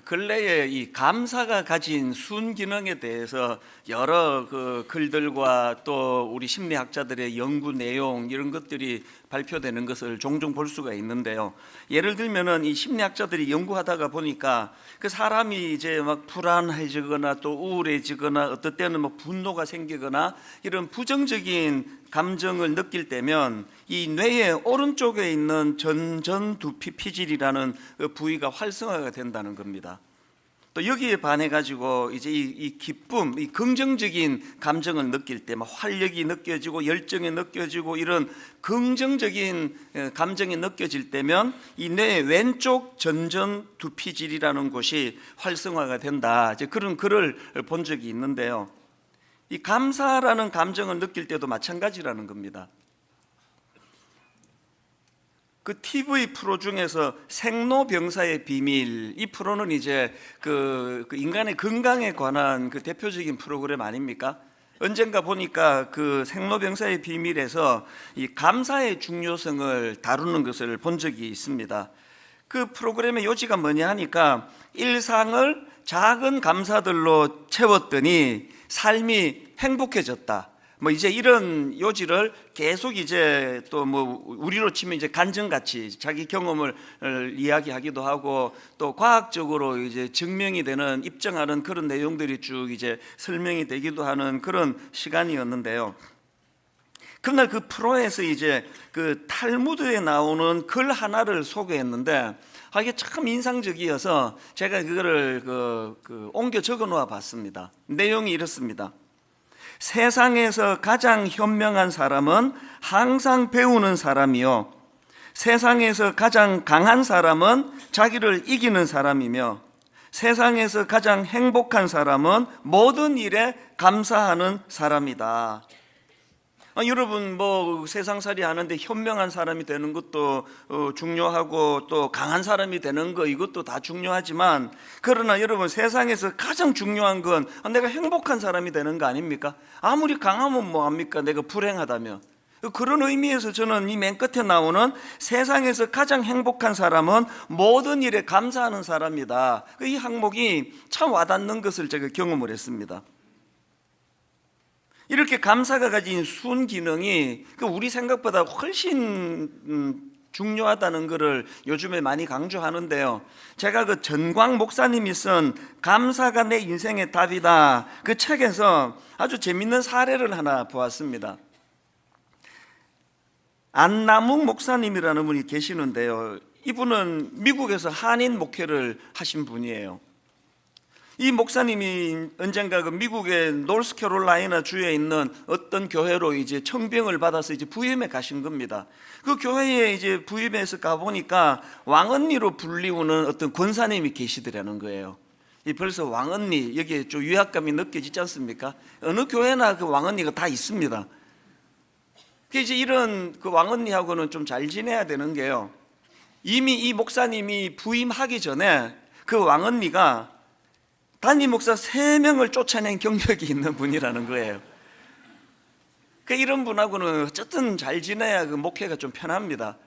근래에 이 감사가 가진 순기능에 대해서 여러 글들과 또 우리 심리학자들의 연구 내용 이런 것들이 발표되는 것을 종종 볼 수가 있는데요. 예를 들면은 이 심리학자들이 연구하다가 보니까 그 사람이 이제 막 불안해지거나 또 우울해지거나 어떨 때는 뭐 분노가 생기거나 이런 부정적인 감정을 느낄 때면 이 뇌의 오른쪽에 있는 전두피 피질이라는 부위가 활성화가 된다는 겁니다. 또 여기에 반해 가지고 이제 이 기쁨, 이 긍정적인 감정을 느낄 때 막 활력이 느껴지고 열정이 느껴지고 이런 긍정적인 감정이 느껴질 때면 이 뇌 왼쪽 전두피질이라는 곳이 활성화가 된다. 이제 그런 글을 본 적이 있는데요. 이 감사라는 감정을 느낄 때도 마찬가지라는 겁니다. 그 TV 프로 중에서 생로병사의 비밀, 이 프로는 이제 그 인간의 건강에 관한 그 대표적인 프로그램 아닙니까? 언젠가 보니까 그 생로병사의 비밀에서 이 감사의 중요성을 다루는 것을 본 적이 있습니다. 그 프로그램의 요지가 뭐냐 하니까 일상을 작은 감사들로 채웠더니 삶이 행복해졌다. 뭐 이제 이런 요지를 계속 이제 또 뭐 우리로 치면 이제 간증같이 자기 경험을 이야기하기도 하고 또 과학적으로 이제 증명이 되는 입증하는 그런 내용들이 쭉 이제 설명이 되기도 하는 그런 시간이었는데요. 그날 그 프로에서 이제 그 탈무드에 나오는 글 하나를 소개했는데 이게 참 인상적이어서 제가 그거를 옮겨 적어 놓아 봤습니다. 내용이 이렇습니다. 세상에서 가장 현명한 사람은 항상 배우는 사람이요, 세상에서 가장 강한 사람은 자기를 이기는 사람이며, 세상에서 가장 행복한 사람은 모든 일에 감사하는 사람이다. 여러분 뭐 세상살이 하는데 현명한 사람이 되는 것도 중요하고 또 강한 사람이 되는 거 이것도 다 중요하지만, 그러나 여러분 세상에서 가장 중요한 건 내가 행복한 사람이 되는 거 아닙니까? 아무리 강하면 뭐합니까? 내가 불행하다면. 그런 의미에서 저는 이 맨 끝에 나오는 세상에서 가장 행복한 사람은 모든 일에 감사하는 사람이다, 이 항목이 참 와닿는 것을 제가 경험을 했습니다. 이렇게 감사가 가진 순기능이 우리 생각보다 훨씬 중요하다는 것을 요즘에 많이 강조하는데요. 제가 그 전광 목사님이 쓴 감사가 내 인생의 답이다, 그 책에서 아주 재밌는 사례를 하나 보았습니다. 안남욱 목사님이라는 분이 계시는데요. 이분은 미국에서 한인 목회를 하신 분이에요. 이 목사님이 언젠가 그 미국의 노스캐롤라이나 주에 있는 어떤 교회로 이제 청빙을 받아서 이제 부임해 가신 겁니다. 그 교회에 이제 부임해서 가보니까 왕언니로 불리우는 어떤 권사님이 계시더라는 거예요. 이 벌써 왕언니, 여기에 좀 위압감이 느껴지지 않습니까? 어느 교회나 그 왕언니가 다 있습니다. 이제 이런 그 왕언니하고는 좀 잘 지내야 되는 게요, 이미 이 목사님이 부임하기 전에 그 왕언니가 담임 목사 3명을 쫓아낸 경력이 있는 분이라는 거예요. 이런 분하고는 어쨌든 잘 지내야 그 목회가 좀 편합니다.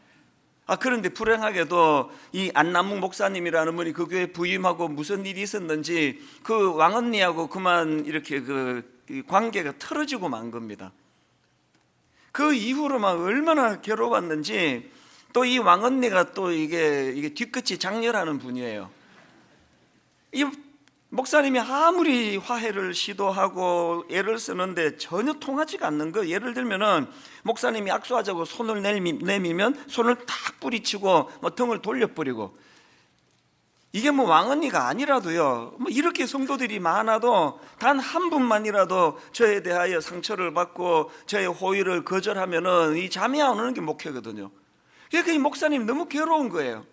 그런데 불행하게도 이 안남욱 목사님이라는 분이 그 교회 부임하고 무슨 일이 있었는지 그 왕언니하고 그만 이렇게 그 관계가 틀어지고 만 겁니다. 그 이후로 막 얼마나 괴로웠는지, 또 이 왕언니가 또 이게 뒤끝이 장렬하는 분이에요. 이 목사님이 아무리 화해를 시도하고 애를 쓰는데 전혀 통하지가 않는 거. 예를 들면은 목사님이 악수하자고 손을 내미면 손을 탁 뿌리치고 뭐 등을 돌려버리고, 이게 뭐 왕언니가 아니라도요, 뭐 이렇게 성도들이 많아도 단 한 분만이라도 저에 대하여 상처를 받고 저의 호의를 거절하면은 이 잠이 안 오는 게 목회거든요. 그러니까 이 목사님 너무 괴로운 거예요.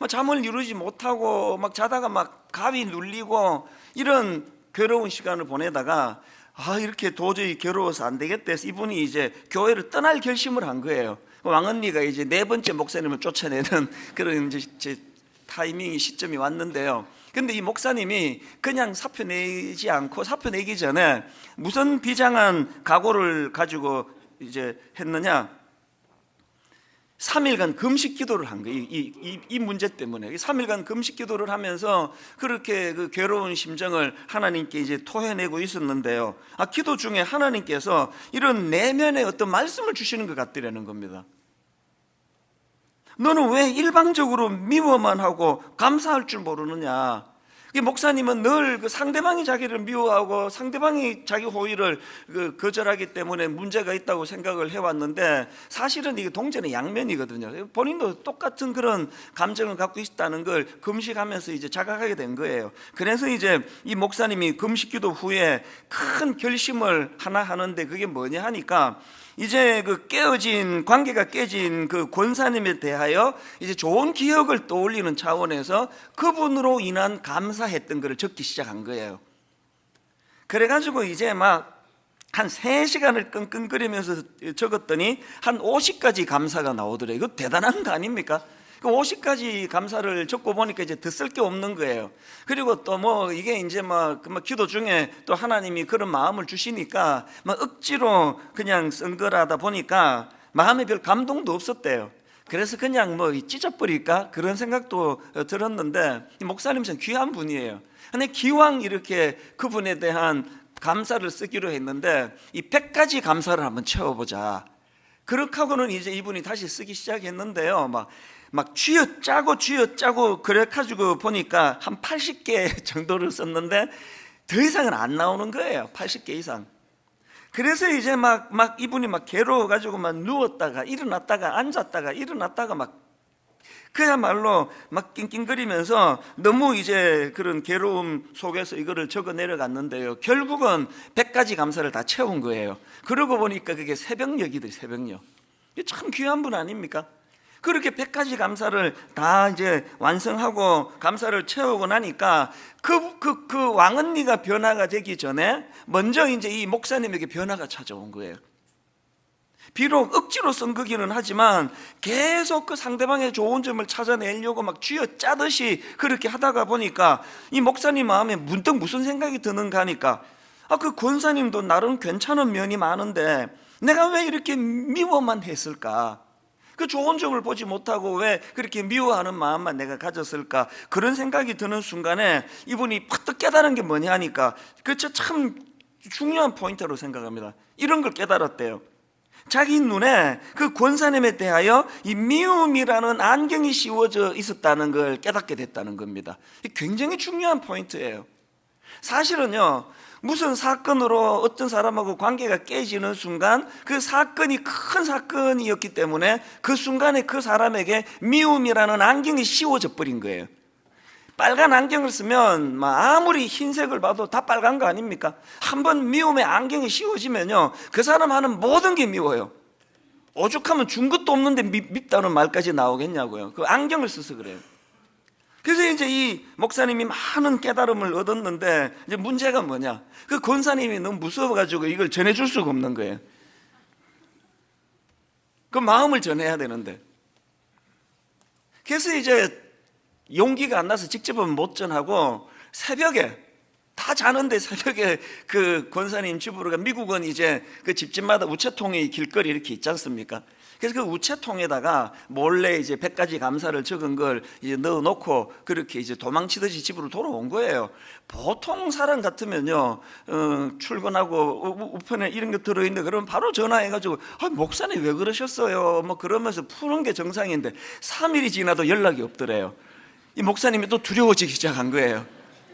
잠을 이루지 못하고 막 자다가 막 가위 눌리고 이런 괴로운 시간을 보내다가 이렇게 도저히 괴로워서 안 되겠다 해서 이분이 이제 교회를 떠날 결심을 한 거예요. 왕언니가 이제 4번째 목사님을 쫓아내는 그런 이제 타이밍이 시점이 왔는데요. 근데 이 목사님이 그냥 사표 내지 않고, 사표 내기 전에 무슨 비장한 각오를 가지고 이제 했느냐, 3일간 금식 기도를 한 거예요. 이 문제 때문에 3일간 금식 기도를 하면서 그렇게 그 괴로운 심정을 하나님께 이제 토해내고 있었는데요. 기도 중에 하나님께서 이런 내면의 어떤 말씀을 주시는 것 같더라는 겁니다. 너는 왜 일방적으로 미워만 하고 감사할 줄 모르느냐? 목사님은 늘 그 상대방이 자기를 미워하고 상대방이 자기 호의를 거절하기 때문에 문제가 있다고 생각을 해왔는데, 사실은 이게 동전의 양면이거든요. 본인도 똑같은 그런 감정을 갖고 있다는 걸 금식하면서 이제 자각하게 된 거예요. 그래서 이제 이 목사님이 금식기도 후에 큰 결심을 하나 하는데, 그게 뭐냐 하니까 이제 그 관계가 깨진 그 권사님에 대하여 이제 좋은 기억을 떠올리는 차원에서 그분으로 인한 감사했던 것을 적기 시작한 거예요. 그래가지고 이제 막 한 3시간을 끙끙거리면서 적었더니 한 50가지 감사가 나오더래요. 이거 대단한 거 아닙니까? 그 50가지 감사를 적고 보니까 이제 더 쓸 게 없는 거예요. 그리고 또 뭐 이게 이제 막 기도 중에 또 하나님이 그런 마음을 주시니까 막 억지로 그냥 쓴 거라다 보니까 마음에 별 감동도 없었대요. 그래서 그냥 뭐 찢어버릴까 그런 생각도 들었는데, 목사님 참 귀한 분이에요. 근데 기왕 이렇게 그분에 대한 감사를 쓰기로 했는데 이 100가지 감사를 한번 채워보자. 그렇게 하고는 이제 이분이 다시 쓰기 시작했는데요. 막 쥐어짜고 그래 가지고 보니까 한 80개 정도를 썼는데 더 이상은 안 나오는 거예요. 80개 이상. 그래서 이제 막 이분이 막 괴로워 가지고 막 누웠다가 일어났다가 앉았다가 일어났다가 막 그야말로 막 낑낑거리면서 너무 이제 그런 괴로움 속에서 이거를 적어 내려갔는데요. 결국은 100가지 감사를 다 채운 거예요. 그러고 보니까 그게 새벽녘이더라고요. 새벽녘. 참 귀한 분 아닙니까? 그렇게 100가지 감사를 다 이제 완성하고 감사를 채우고 나니까 그 왕언니가 변화가 되기 전에 먼저 이제 이 목사님에게 변화가 찾아온 거예요. 비록 억지로 쓴 거기는 하지만 계속 그 상대방의 좋은 점을 찾아내려고 막 쥐어짜듯이 그렇게 하다가 보니까 이 목사님 마음에 문득 무슨 생각이 드는가 하니까, 그 권사님도 나름 괜찮은 면이 많은데 내가 왜 이렇게 미워만 했을까? 그 좋은 점을 보지 못하고 왜 그렇게 미워하는 마음만 내가 가졌을까? 그런 생각이 드는 순간에 이분이 퍼뜩 깨달은 게 뭐냐 하니까, 그쵸, 참 중요한 포인트로 생각합니다. 이런 걸 깨달았대요. 자기 눈에 그 권사님에 대하여 이 미움이라는 안경이 씌워져 있었다는 걸 깨닫게 됐다는 겁니다. 굉장히 중요한 포인트예요. 사실은요, 무슨 사건으로 어떤 사람하고 관계가 깨지는 순간 그 사건이 큰 사건이었기 때문에 그 순간에 그 사람에게 미움이라는 안경이 씌워져 버린 거예요. 빨간 안경을 쓰면 아무리 흰색을 봐도 다 빨간 거 아닙니까? 한번 미움의 안경이 씌워지면요, 그 사람 하는 모든 게 미워요. 오죽하면 준 것도 없는데 밉다는 말까지 나오겠냐고요. 그 안경을 써서 그래요. 그래서 이제 이 목사님이 많은 깨달음을 얻었는데, 이제 문제가 뭐냐? 그 권사님이 너무 무서워가지고 이걸 전해줄 수가 없는 거예요. 그 마음을 전해야 되는데. 그래서 이제 용기가 안 나서 직접은 못 전하고, 새벽에 다 자는데 새벽에 그 권사님 집으로 가. 미국은 이제 그 집집마다 우체통이 길거리 이렇게 있지 않습니까? 그래서 그 우체통에다가 몰래 이제 100가지 감사를 적은 걸 이제 넣어놓고 그렇게 이제 도망치듯이 집으로 돌아온 거예요. 보통 사람 같으면요, 출근하고 우편에 이런 거 들어있는데 그러면 바로 전화해가지고 목사님 왜 그러셨어요? 뭐 그러면서 푸는 게 정상인데 3일이 지나도 연락이 없더래요. 이 목사님이 또 두려워지기 시작한 거예요.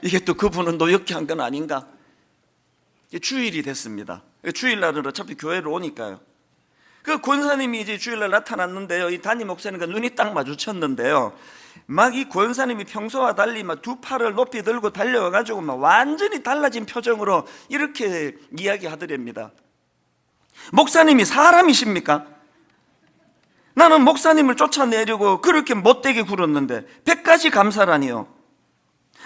이게 또 그분은 노역한 건 아닌가? 주일이 됐습니다. 주일날은 어차피 교회로 오니까요. 그 권사님이 이제 주일날 나타났는데요, 이 담임 목사님과 눈이 딱 마주쳤는데요, 막 이 권사님이 평소와 달리 막 두 팔을 높이 들고 달려와가지고 막 완전히 달라진 표정으로 이렇게 이야기하더랍니다. 목사님이 사람이십니까? 나는 목사님을 쫓아내려고 그렇게 못되게 굴었는데 100가지 감사라니요.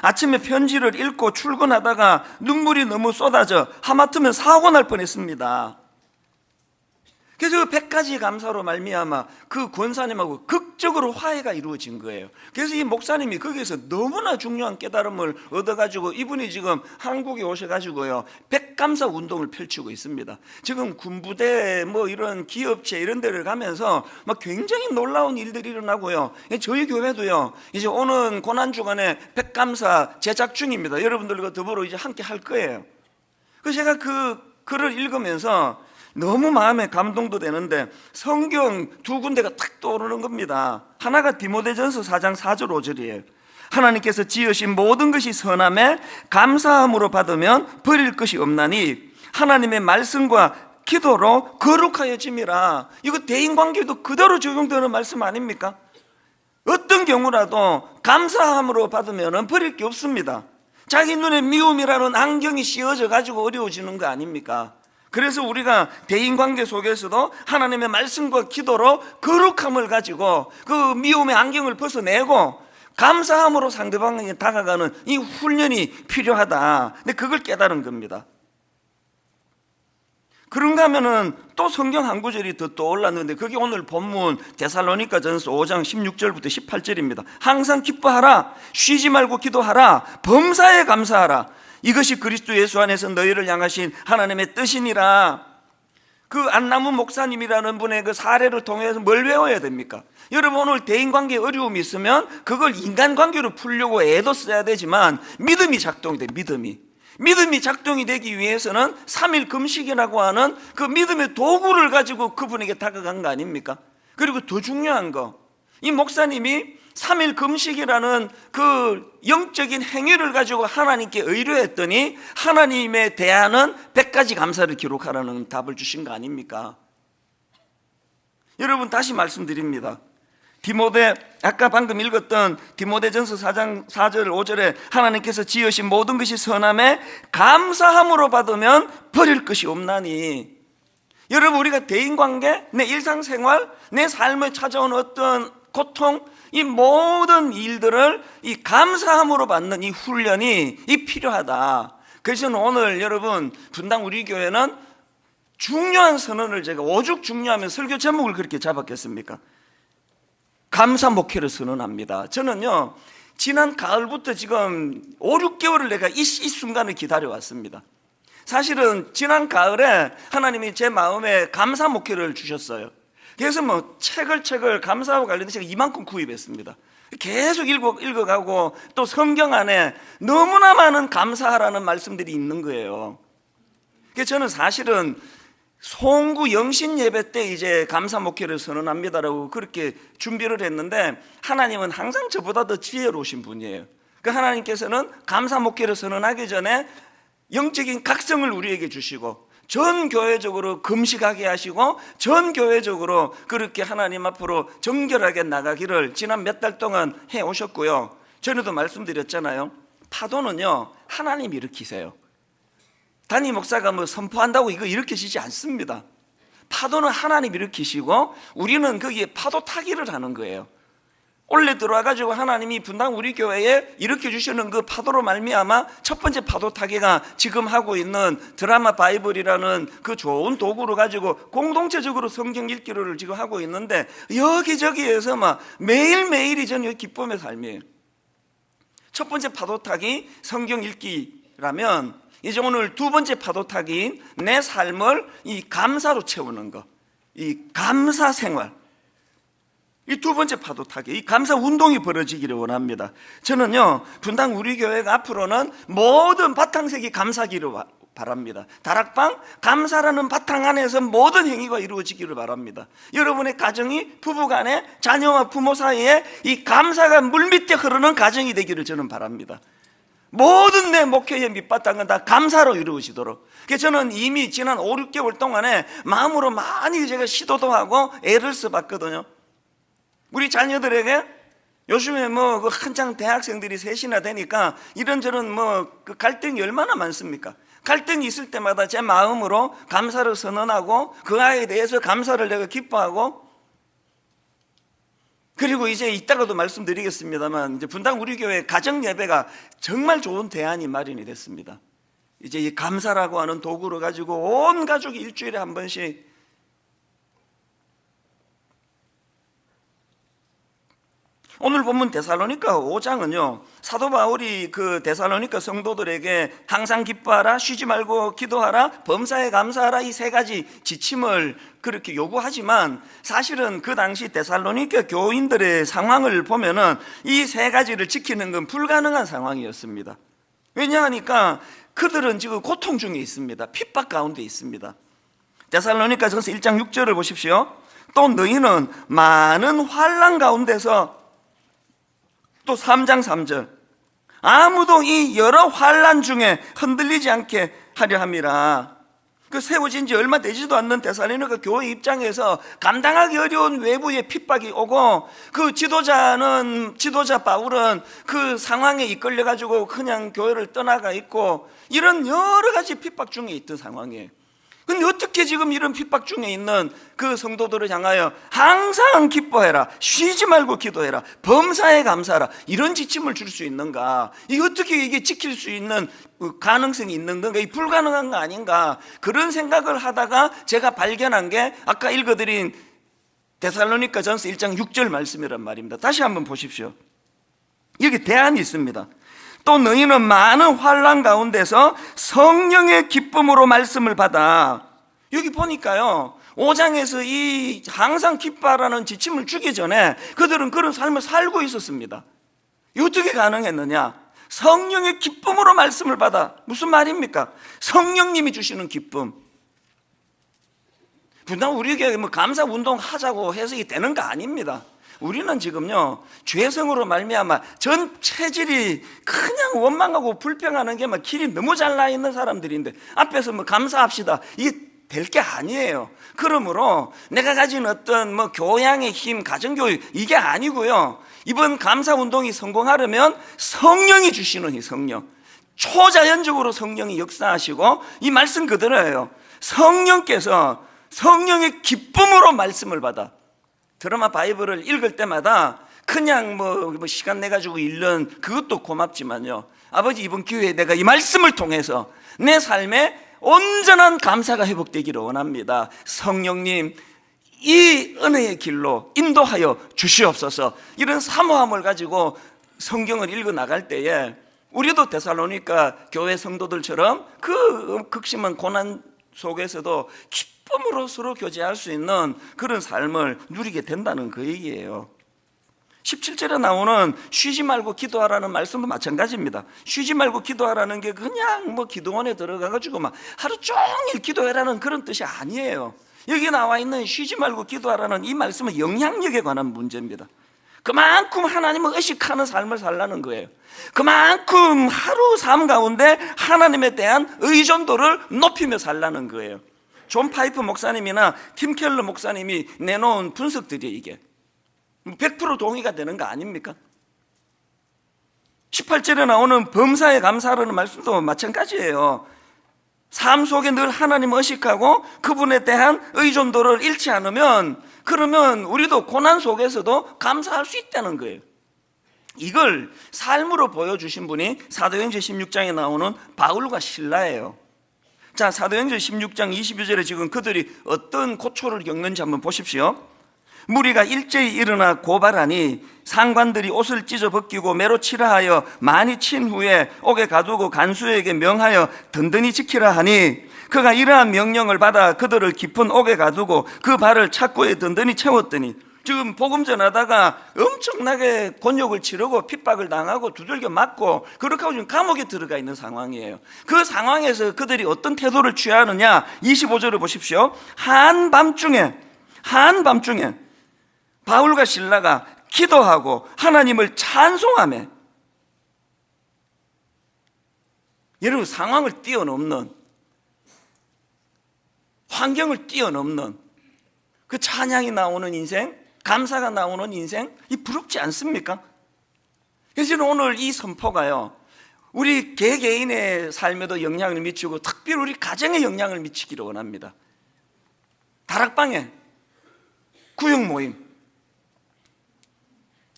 아침에 편지를 읽고 출근하다가 눈물이 너무 쏟아져 하마터면 사고 날 뻔했습니다. 그래서 100가지 감사로 말미암아 그 권사님하고 극적으로 화해가 이루어진 거예요. 그래서 이 목사님이 거기에서 너무나 중요한 깨달음을 얻어가지고 이분이 지금 한국에 오셔가지고요 100감사 운동을 펼치고 있습니다. 지금 군부대 뭐 이런 기업체 이런 데를 가면서 막 굉장히 놀라운 일들이 일어나고요. 저희 교회도요 이제 오는 고난주간에 100감사 제작 중입니다. 여러분들과 더불어 이제 함께 할 거예요. 그래서 제가 그 글을 읽으면서 너무 마음에 감동도 되는데 성경 두 군데가 탁 떠오르는 겁니다. 하나가 디모데전서 4장 4절 5절이에요. 하나님께서 지으신 모든 것이 선함에 감사함으로 받으면 버릴 것이 없나니 하나님의 말씀과 기도로 거룩하여짐이라. 이거 대인관계도 그대로 적용되는 말씀 아닙니까? 어떤 경우라도 감사함으로 받으면 버릴 게 없습니다. 자기 눈에 미움이라는 안경이 씌워져 가지고 어려워지는 거 아닙니까? 그래서 우리가 대인관계 속에서도 하나님의 말씀과 기도로 거룩함을 가지고 그 미움의 안경을 벗어내고 감사함으로 상대방에게 다가가는 이 훈련이 필요하다. 근데 그걸 깨달은 겁니다. 그런가 하면은 또 성경 한 구절이 더 떠올랐는데 그게 오늘 본문 데살로니가전서 5장 16절부터 18절입니다. 항상 기뻐하라, 쉬지 말고 기도하라, 범사에 감사하라. 이것이 그리스도 예수 안에서 너희를 향하신 하나님의 뜻이니라. 그 안나무 목사님이라는 분의 그 사례를 통해서 뭘 외워야 됩니까? 여러분 오늘 대인관계에 어려움이 있으면 그걸 인간관계로 풀려고 애도 써야 되지만 믿음이 작동이 돼. 믿음이 작동이 되기 위해서는 3일 금식이라고 하는 그 믿음의 도구를 가지고 그분에게 다가간 거 아닙니까? 그리고 더 중요한 거, 이 목사님이 3일 금식이라는 그 영적인 행위를 가지고 하나님께 의뢰했더니 하나님에 대하는 100가지 감사를 기록하라는 답을 주신 거 아닙니까? 여러분 다시 말씀드립니다. 디모데, 아까 방금 읽었던 디모데전서 4장 4절 5절에 하나님께서 지으신 모든 것이 선함에 감사함으로 받으면 버릴 것이 없나니. 여러분 우리가 대인관계, 내 일상생활, 내 삶에 찾아온 어떤 고통, 이 모든 일들을 이 감사함으로 받는 이 훈련이 이 필요하다. 그래서 오늘 여러분 분당 우리 교회는 중요한 선언을 제가 오죽 중요하면 설교 제목을 그렇게 잡았겠습니까? 감사 목회를 선언합니다. 저는요 지난 가을부터 지금 5, 6개월을 내가 이 순간을 기다려왔습니다. 사실은 지난 가을에 하나님이 제 마음에 감사 목회를 주셨어요. 그래서 뭐 책을 감사하고 관련해서 제가 이만큼 구입했습니다. 계속 읽어가고 또 성경 안에 너무나 많은 감사하라는 말씀들이 있는 거예요. 그래서 저는 사실은 송구 영신 예배 때 이제 감사 목회를 선언합니다라고 그렇게 준비를 했는데 하나님은 항상 저보다 더 지혜로우신 분이에요. 그 하나님께서는 감사 목회를 선언하기 전에 영적인 각성을 우리에게 주시고 전 교회적으로 금식하게 하시고 전 교회적으로 그렇게 하나님 앞으로 정결하게 나가기를 지난 몇 달 동안 해 오셨고요. 전에도 말씀드렸잖아요. 파도는요 하나님이 일으키세요. 담임 목사가 뭐 선포한다고 이거 일으키시지 않습니다. 파도는 하나님이 일으키시고 우리는 거기에 파도 타기를 하는 거예요. 올해 들어와가지고 하나님이 분당 우리 교회에 일으켜주시는 그 파도로 말미암아 첫 번째 파도 타기가 지금 하고 있는 드라마 바이블이라는 그 좋은 도구를 가지고 공동체적으로 성경 읽기를 지금 하고 있는데 여기저기에서 막 매일매일이 저는 기쁨의 삶이에요. 첫 번째 파도 타기 성경 읽기라면 이제 오늘 두 번째 파도 타기인 내 삶을 이 감사로 채우는 거, 이 감사 생활, 이 두 번째 파도 타기, 이 감사 운동이 벌어지기를 원합니다. 저는요 분당 우리 교회가 앞으로는 모든 바탕색이 감사기를 바랍니다. 다락방 감사라는 바탕 안에서 모든 행위가 이루어지기를 바랍니다. 여러분의 가정이 부부간에 자녀와 부모 사이에 이 감사가 물밑에 흐르는 가정이 되기를 저는 바랍니다. 모든 내 목회의 밑바탕은 다 감사로 이루어지도록. 그래서 저는 이미 지난 5, 6개월 동안에 마음으로 많이 제가 시도도 하고 애를 써봤거든요. 우리 자녀들에게 요즘에 뭐 한창 대학생들이 셋이나 되니까 이런저런 뭐 그 갈등이 얼마나 많습니까? 갈등이 있을 때마다 제 마음으로 감사를 선언하고 그 아이에 대해서 감사를 내가 기뻐하고, 그리고 이제 이따가도 말씀드리겠습니다만 이제 분당 우리 교회 가정 예배가 정말 좋은 대안이 마련이 됐습니다. 이제 이 감사라고 하는 도구를 가지고 온 가족이 일주일에 한 번씩 오늘 본문 데살로니가 5장은요, 사도 바울이 그 데살로니가 성도들에게 항상 기뻐하라, 쉬지 말고 기도하라, 범사에 감사하라, 이 세 가지 지침을 그렇게 요구하지만 사실은 그 당시 데살로니가 교인들의 상황을 보면은 이 세 가지를 지키는 건 불가능한 상황이었습니다. 왜냐하니까 그들은 지금 고통 중에 있습니다. 핍박 가운데 있습니다. 데살로니가전서 1장 6절을 보십시오. 또 너희는 많은 환난 가운데서, 또 3장 3절, 아무도 이 여러 환난 중에 흔들리지 않게 하려 함이라. 그 세워진 지 얼마 되지도 않는 데살로니가 교회 입장에서 감당하기 어려운 외부의 핍박이 오고, 그 지도자 바울은 그 상황에 이끌려 가지고 그냥 교회를 떠나가 있고, 이런 여러 가지 핍박 중에 있던 상황이에요. 근데 어떻게 지금 이런 핍박 중에 있는 그 성도들을 향하여 항상 기뻐해라, 쉬지 말고 기도해라, 범사에 감사하라, 이런 지침을 줄 수 있는가? 이게 어떻게 이게 지킬 수 있는 가능성이 있는 건가? 이 불가능한 거 아닌가? 그런 생각을 하다가 제가 발견한 게 아까 읽어드린 데살로니가전서 1장 6절 말씀이란 말입니다. 다시 한번 보십시오. 여기 대안이 있습니다. 또 너희는 많은 환난 가운데서 성령의 기쁨으로 말씀을 받아. 여기 보니까요, 5장에서 이 항상 기뻐하라는 지침을 주기 전에 그들은 그런 삶을 살고 있었습니다. 이 어떻게 가능했느냐? 성령의 기쁨으로 말씀을 받아. 무슨 말입니까? 성령님이 주시는 기쁨. 분당 우리에게 뭐 감사 운동 하자고 해서 이게 되는 거 아닙니다. 우리는 지금요, 죄성으로 말미암아 전 체질이 그냥 원망하고 불평하는 게 막 길이 너무 잘 나 있는 사람들인데 앞에서 뭐 감사합시다, 이게 될 게 아니에요. 그러므로 내가 가진 어떤 뭐 교양의 힘, 가정교육, 이게 아니고요, 이번 감사 운동이 성공하려면 성령이 주시는 이 성령, 초자연적으로 성령이 역사하시고, 이 말씀 그대로예요. 성령께서 성령의 기쁨으로 말씀을 받아. 드라마 바이블을 읽을 때마다 그냥 뭐 시간 내가지고 읽는 그것도 고맙지만요, 아버지 이번 기회에 내가 이 말씀을 통해서 내 삶에 온전한 감사가 회복되기를 원합니다. 성령님, 이 은혜의 길로 인도하여 주시옵소서. 이런 사모함을 가지고 성경을 읽어 나갈 때에 우리도 데살로니가 교회 성도들처럼 그 극심한 고난 속에서도 기쁨으로 서로 교제할 수 있는 그런 삶을 누리게 된다는 그 얘기예요. 17절에 나오는 쉬지 말고 기도하라는 말씀도 마찬가지입니다. 쉬지 말고 기도하라는 게 그냥 뭐 기도원에 들어가가지고 막 하루 종일 기도해라는 그런 뜻이 아니에요. 여기 나와 있는 쉬지 말고 기도하라는 이 말씀은 영향력에 관한 문제입니다. 그만큼 하나님을 의식하는 삶을 살라는 거예요. 그만큼 하루 삶 가운데 하나님에 대한 의존도를 높이며 살라는 거예요. 존 파이프 목사님이나 팀 켈러 목사님이 내놓은 분석들이 이게 100% 동의가 되는 거 아닙니까? 18절에 나오는 범사에 감사하라는 말씀도 마찬가지예요. 삶 속에 늘 하나님을 의식하고 그분에 대한 의존도를 잃지 않으면, 그러면 우리도 고난 속에서도 감사할 수 있다는 거예요. 이걸 삶으로 보여주신 분이 사도행전 16장에 나오는 바울과 실라예요. 자, 사도행전 16장 22절에 지금 그들이 어떤 고초를 겪는지 한번 보십시오. 무리가 일제히 일어나 고발하니 상관들이 옷을 찢어 벗기고 매로 치라 하여 많이 친 후에 옥에 가두고 간수에게 명하여 든든히 지키라 하니, 그가 이러한 명령을 받아 그들을 깊은 옥에 가두고 그 발을 착고에 든든히 채웠더니, 지금 복음 전하다가 엄청나게 곤욕을 치르고 핍박을 당하고 두들겨 맞고 그렇게 하고 지금 감옥에 들어가 있는 상황이에요. 그 상황에서 그들이 어떤 태도를 취하느냐, 25절을 보십시오. 한밤중에 바울과 실라가 기도하고 하나님을 찬송하며, 여러분 상황을 뛰어넘는, 환경을 뛰어넘는 그 찬양이 나오는 인생, 감사가 나오는 인생, 이 부럽지 않습니까? 그래서 오늘 이 선포가요, 우리 개개인의 삶에도 영향을 미치고 특별히 우리 가정에 영향을 미치기를 원합니다. 다락방에, 구역 모임,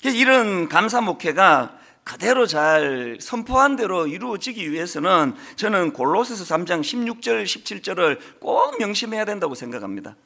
이런 감사 목회가 그대로 잘 선포한 대로 이루어지기 위해서는 저는 골로새서 3장 16절 17절을 꼭 명심해야 된다고 생각합니다.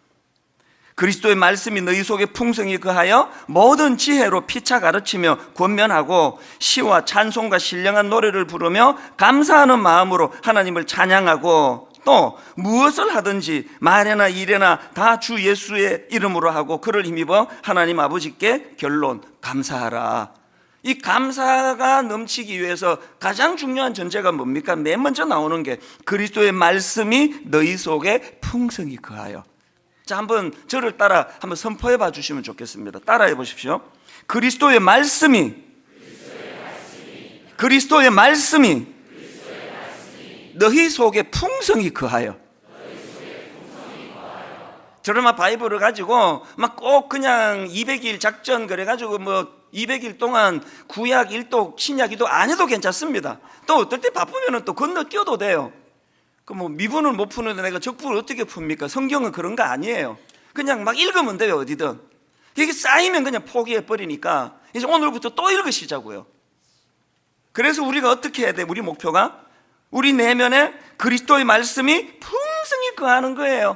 그리스도의 말씀이 너희 속에 풍성히 거하여 모든 지혜로 피차 가르치며 권면하고 시와 찬송과 신령한 노래를 부르며 감사하는 마음으로 하나님을 찬양하고 또 무엇을 하든지 말이나 일이나 다 주 예수의 이름으로 하고 그를 힘입어 하나님 아버지께 결론 감사하라. 이 감사가 넘치기 위해서 가장 중요한 전제가 뭡니까? 맨 먼저 나오는 게 그리스도의 말씀이 너희 속에 풍성히 거하여. 자, 한번 저를 따라 한번 선포해 봐 주시면 좋겠습니다. 따라해 보십시오. 그리스도의 말씀이 너희 속에 풍성히 거하여. 저는 막 바이블을 가지고 막 꼭 그냥 200일 작전 그래가지고 뭐 200일 동안 구약 1독 신약 2독 안 해도 괜찮습니다. 또 어떨 때 바쁘면 또 건너뛰어도 돼요. 그 뭐 미분을 못 푸는데 내가 적분을 어떻게 풉니까? 성경은 그런 거 아니에요. 그냥 막 읽으면 돼요. 어디든. 이게 쌓이면 그냥 포기해 버리니까 이제 오늘부터 또 읽으시자고요. 그래서 우리가 어떻게 해야 돼? 우리 목표가 우리 내면에 그리스도의 말씀이 풍성히 거하는 거예요.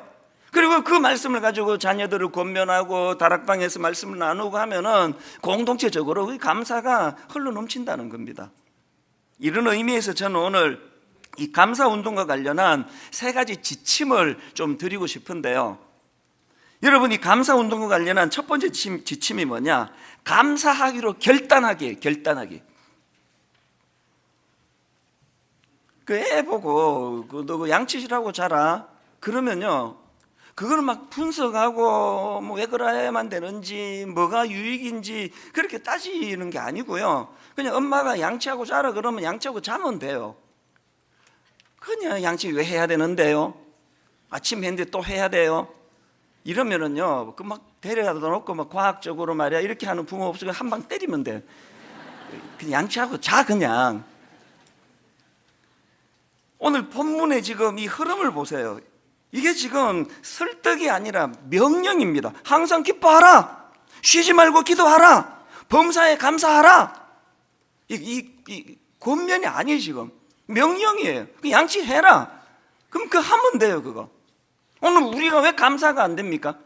그리고 그 말씀을 가지고 자녀들을 권면하고 다락방에서 말씀을 나누고 하면은 공동체적으로 그 감사가 흘러 넘친다는 겁니다. 이런 의미에서 저는 오늘 이 감사 운동과 관련한 세 가지 지침을 좀 드리고 싶은데요. 여러분, 이 감사 운동과 관련한 첫 번째 지침이 뭐냐? 감사하기로 결단하기. 그 애 보고 너 양치질하고 자라 그러면요, 그걸 막 분석하고 뭐 왜 그래야만 되는지 뭐가 유익인지 그렇게 따지는 게 아니고요. 그냥 엄마가 양치하고 자라 그러면 양치하고 자면 돼요. 그냥 양치 왜 해야 되는데요? 아침 했는데 또 해야 돼요? 이러면은요, 그 막 데려다 놓고 막 과학적으로 말이야 이렇게 하는 부모 없으면 한 방 때리면 돼. 그냥 양치하고 자 그냥. 오늘 본문의 지금 이 흐름을 보세요. 이게 지금 설득이 아니라 명령입니다. 항상 기뻐하라. 쉬지 말고 기도하라. 범사에 감사하라. 이 권면이 아니에요. 지금 명령이에요. 양치해라. 그럼 그거 하면 돼요. 그거. 오늘 우리가 왜 감사가 안 됩니까?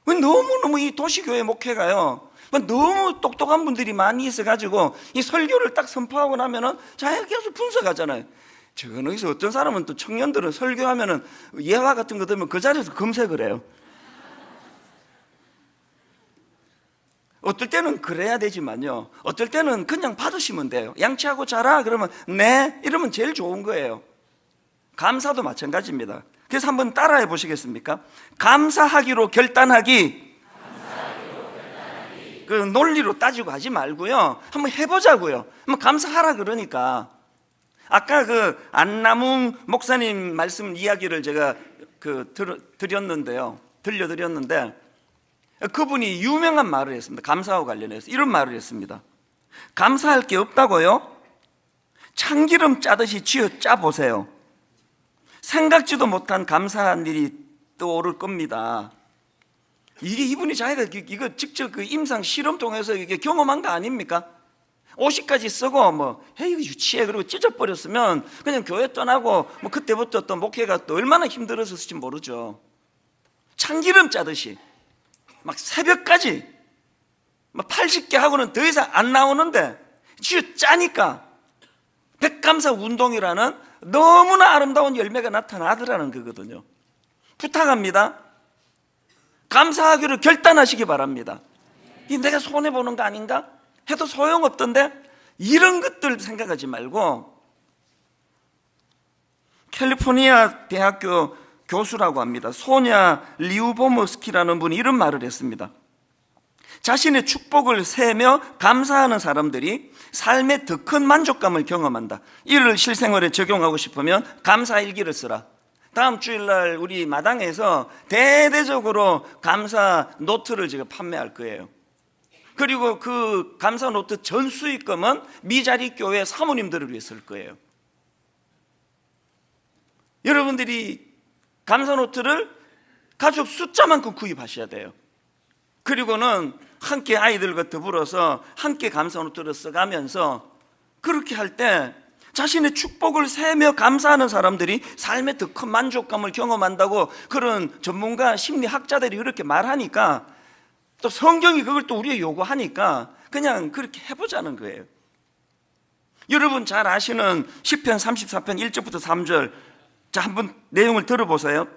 왜 너무너무 이 도시교회 목회가요, 너무 똑똑한 분들이 많이 있어가지고 이 설교를 딱 선포하고 나면은 자 계속 분석하잖아요. 저는 여기서 어떤 사람은 또 청년들은 설교하면은 예화 같은 거 들으면 그 자리에서 검색을 해요. 어떨 때는 그래야 되지만요, 어떨 때는 그냥 받으시면 돼요. 양치하고 자라 그러면 네 이러면 제일 좋은 거예요. 감사도 마찬가지입니다. 그래서 한번 따라해 보시겠습니까? 감사하기로 결단하기. 그 논리로 따지고 하지 말고요, 한번 해보자고요. 한번 감사하라 그러니까. 아까 그 안남웅 목사님 말씀 이야기를 제가 들려드렸는데 그분이 유명한 말을 했습니다. 감사와 관련해서 이런 말을 했습니다. 감사할 게 없다고요? 참기름 짜듯이 쥐어 짜보세요. 생각지도 못한 감사한 일이 떠오를 겁니다. 이게 이분이 자기가 이거 직접 그 임상 실험 통해서 이게 경험한 거 아닙니까? 옷까지 쓰고 뭐 헤이 유치해 그리고 찢어버렸으면 그냥 교회 떠나고 뭐 그때부터 또 목회가 또 얼마나 힘들었을지 모르죠. 참기름 짜듯이 막 새벽까지 막 80개 하고는 더 이상 안 나오는데 쥐어 짜니까 백감사 운동이라는 너무나 아름다운 열매가 나타나더라는 거거든요. 부탁합니다. 감사하기로 결단하시기 바랍니다. 이 내가 손해보는 거 아닌가? 해도 소용없던데? 이런 것들 생각하지 말고, 캘리포니아 대학교 교수라고 합니다. 소냐 리우보머스키라는 분이 이런 말을 했습니다. 자신의 축복을 세며 감사하는 사람들이 삶의 더 큰 만족감을 경험한다. 이를 실생활에 적용하고 싶으면 감사일기를 쓰라. 다음 주일날 우리 마당에서 대대적으로 감사 노트를 제가 판매할 거예요. 그리고 그 감사 노트 전 수익금은 미자리 교회 사모님들을 위해 쓸 거예요. 여러분들이 감사 노트를 가족 숫자만큼 구입하셔야 돼요. 그리고는 함께 아이들과 더불어서 함께 감사 노트를 써가면서 그렇게 할 때 자신의 축복을 세며 감사하는 사람들이 삶의 더 큰 만족감을 경험한다고 그런 전문가 심리학자들이 그렇게 말하니까, 또 성경이 그걸 또 우리에게 요구하니까 그냥 그렇게 해보자는 거예요. 여러분 잘 아시는 시편 34편 1절부터 3절, 자 한번 내용을 들어보세요.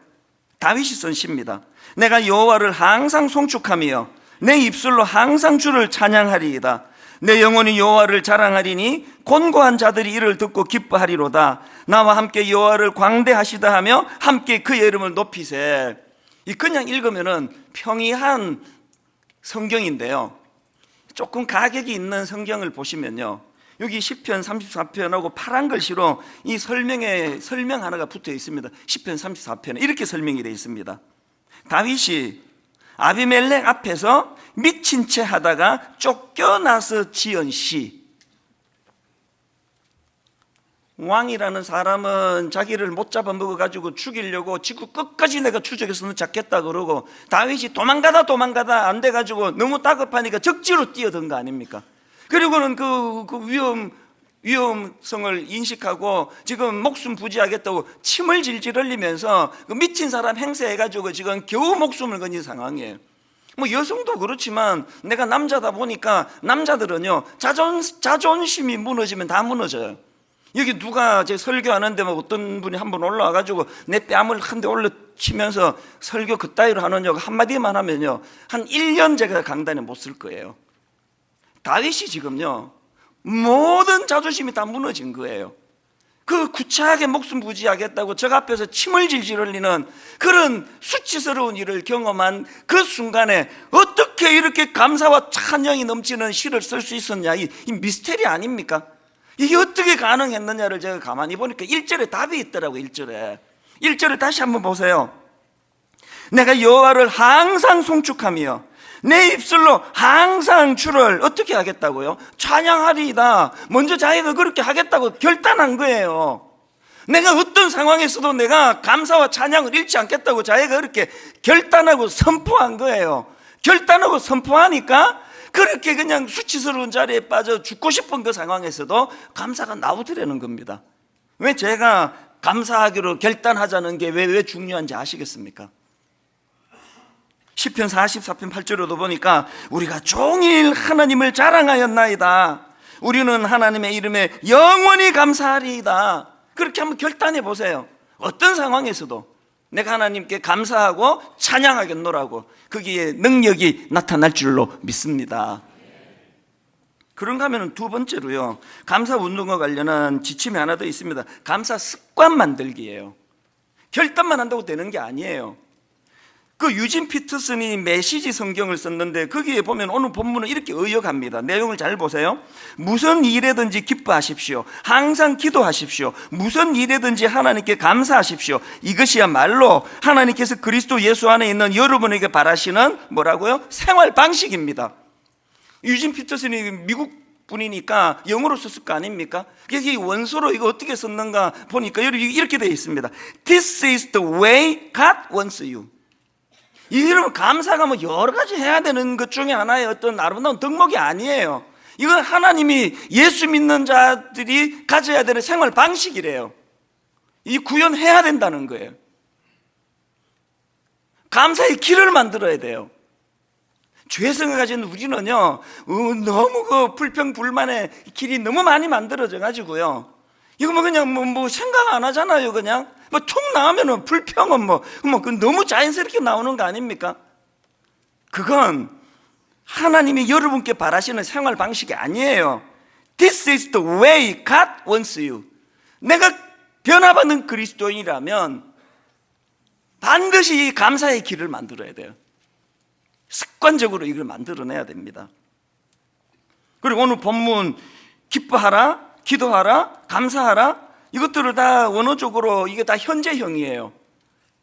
다윗이 쓴 시입니다. 내가 여호와를 항상 송축하며 내 입술로 항상 주를 찬양하리이다. 내 영혼이 여호와를 자랑하리니 곤고한 자들이 이를 듣고 기뻐하리로다. 나와 함께 여호와를 광대하시다 하며 함께 그의 이름을 높이세. 이 그냥 읽으면은 평이한 성경인데요, 조금 가격이 있는 성경을 보시면요, 여기 시편 34편하고 파란 글씨로 이 설명 하나가 붙어 있습니다. 시편 34편에 이렇게 설명이 되어 있습니다. 다윗이 아비멜렉 앞에서 미친 채 하다가 쫓겨나서 지은 시. 왕이라는 사람은 자기를 못 잡아먹어가지고 죽이려고 지구 끝까지 내가 추적해서는 잡겠다 그러고, 다윗이 도망가다 안 돼가지고 너무 다급하니까 적지로 뛰어든 거 아닙니까? 그리고는 그 위험성을 인식하고 지금 목숨 부지하겠다고 침을 질질 흘리면서 그 미친 사람 행세해가지고 지금 겨우 목숨을 건진 상황이에요. 뭐 여성도 그렇지만 내가 남자다 보니까 남자들은요, 자존심이 무너지면 다 무너져요. 여기 누가 제 설교하는데 뭐 어떤 분이 한번 올라와가지고 내 뺨을 한 대 올려치면서 설교 그따위로 하느냐고 한마디만 하면요, 한 1년 제가 강단에 못 쓸 거예요. 다윗이 지금요, 모든 자존심이 다 무너진 거예요. 그 구차하게 목숨 부지하겠다고 저 앞에서 침을 질질 흘리는 그런 수치스러운 일을 경험한 그 순간에 어떻게 이렇게 감사와 찬양이 넘치는 시를 쓸 수 있었냐, 이 미스테리 아닙니까? 이게 어떻게 가능했느냐를 제가 가만히 보니까 1절에 답이 있더라고요. 1절을 다시 한번 보세요. 내가 여호와를 항상 송축하며 내 입술로 항상 주를 어떻게 하겠다고요? 찬양하리이다. 먼저 자기가 그렇게 하겠다고 결단한 거예요. 내가 어떤 상황에서도 내가 감사와 찬양을 잃지 않겠다고 자기가 그렇게 결단하고 선포한 거예요. 결단하고 선포하니까 그렇게 그냥 수치스러운 자리에 빠져 죽고 싶은 그 상황에서도 감사가 나오더라는 겁니다. 왜 제가 감사하기로 결단하자는 게 왜 중요한지 아시겠습니까? 시편 44편 8절에도 보니까 우리가 종일 하나님을 자랑하였나이다. 우리는 하나님의 이름에 영원히 감사하리이다. 그렇게 한번 결단해 보세요. 어떤 상황에서도 내가 하나님께 감사하고 찬양하겠노라고 거기에 능력이 나타날 줄로 믿습니다. 그런가 하면 두 번째로요, 감사 운동과 관련한 지침이 하나 더 있습니다. 감사 습관 만들기예요. 결단만 한다고 되는 게 아니에요. 그 유진 피터슨이 메시지 성경을 썼는데 거기에 보면 오늘 본문은 이렇게 의역합니다. 내용을 잘 보세요. 무슨 일에든지 기뻐하십시오. 항상 기도하십시오. 무슨 일에든지 하나님께 감사하십시오. 이것이야말로 하나님께서 그리스도 예수 안에 있는 여러분에게 바라시는 뭐라고요? 생활 방식입니다. 유진 피터슨이 미국 분이니까 영어로 썼을 거 아닙니까? 그래서 이 원서로 이거 어떻게 썼는가 보니까 이렇게 되어 있습니다. This is the way God wants you. 여러분, 감사가 뭐 여러 가지 해야 되는 것 중에 하나의 어떤 아름다운 덕목이 아니에요. 이건 하나님이 예수 믿는 자들이 가져야 되는 생활 방식이래요. 이 구현해야 된다는 거예요. 감사의 길을 만들어야 돼요. 죄성을 가진 우리는요, 너무 그 불평불만의 길이 너무 많이 만들어져 가지고요, 이거 뭐 그냥 뭐 생각 안 하잖아요. 그냥 뭐 툭 나오면은 불평은 그 너무 자연스럽게 나오는 거 아닙니까? 그건 하나님이 여러분께 바라시는 생활 방식이 아니에요. This is the way God wants you. 내가 변화받는 그리스도인이라면 반드시 감사의 길을 만들어야 돼요. 습관적으로 이걸 만들어내야 됩니다. 그리고 오늘 본문 기뻐하라, 기도하라, 감사하라, 이것들을 다 원어적으로 이게 다 현재형이에요.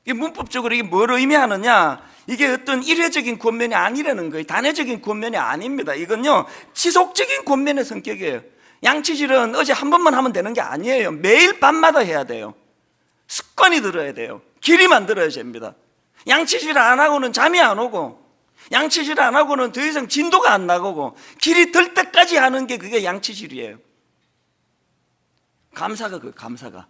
이게 문법적으로 이게 뭘 의미하느냐, 이게 어떤 일회적인 권면이 아니라는 거예요. 단회적인 권면이 아닙니다. 이건요, 지속적인 권면의 성격이에요. 양치질은 어제 한 번만 하면 되는 게 아니에요. 매일 밤마다 해야 돼요. 습관이 들어야 돼요. 길이 만들어야 됩니다. 양치질 안 하고는 잠이 안 오고, 양치질 안 하고는 더 이상 진도가 안 나가고, 길이 들 때까지 하는 게 그게 양치질이에요. 감사가 그 감사가